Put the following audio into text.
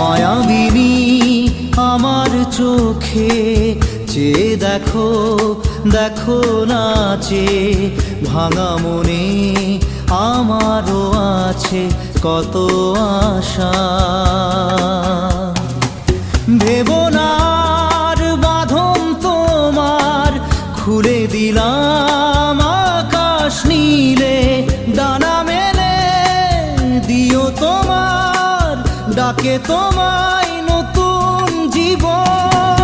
মায়াবিনী আমার চোখে চেয়ে দেখো, দেখো নাচে ভাঙা মনে আমারও আছে কত আশা। ভেবনার বাঁধন তোমার খুলে দিলাম আকাশ নীলে, ডানা মেলে দিও তোমার ডাকে তোমায় নতুন জীবন।